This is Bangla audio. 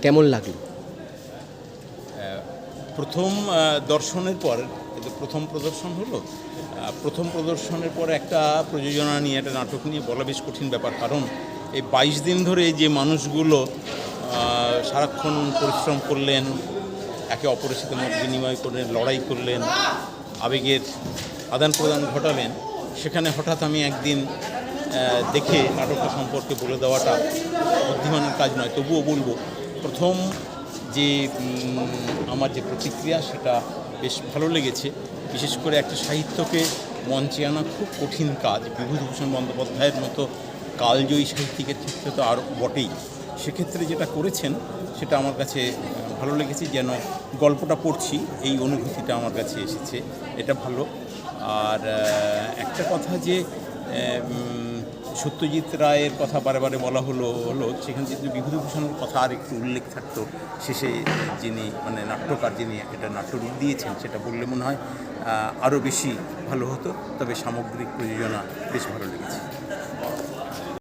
কেমন লাগলো? প্রথম দর্শনের পর প্রথম প্রদর্শন হলো। প্রথম প্রদর্শনের পর একটা প্রযোজনা নিয়ে, একটা নাটক নিয়ে বলা বেশ কঠিন ব্যাপার, কারণ এই 22 দিন ধরে যে মানুষগুলো সারাক্ষণ পরিশ্রম করলেন, একে অপরের সাথে মত বিনিময় করলেন, লড়াই করলেন, আবেগের আদান প্রদান ঘটালেন, সেখানে হঠাৎ আমি একদিন দেখে নাটকটা সম্পর্কে বলে দেওয়াটা বুদ্ধিমানের কাজ নয়। তবুও বলবো, প্রথম যে আমার যে প্রতিক্রিয়া সেটা বেশ ভালো লেগেছে। বিশেষ করে একটা সাহিত্যকে মঞ্চে আনা খুব কঠিন কাজ, বিভূতিভূষণ বন্দ্যোপাধ্যায়ের মতো কালজয়ী সাহিত্যিকের ক্ষেত্রে তো আরও বটেই। সেক্ষেত্রে যেটা করেছেন সেটা আমার কাছে ভালো লেগেছে। যেন গল্পটা পড়ছি এই অনুভূতিটা আমার কাছে এসেছে, এটা ভালো। আর একটা কথা যে সত্যজিৎ রায়ের কথা বারে বারে বলা হলো, সেখানে যদি বিভূতিভূষণের কথা আর একটু উল্লেখ থাকতো শেষে, যিনি মানে নাট্যকার, যিনি এটা নাট্যরূপ দিয়েছেন, সেটা বললে মনে হয় আরও বেশি ভালো হতো। তবে সামগ্রিক প্রযোজনা বেশ ভালো লেগেছে।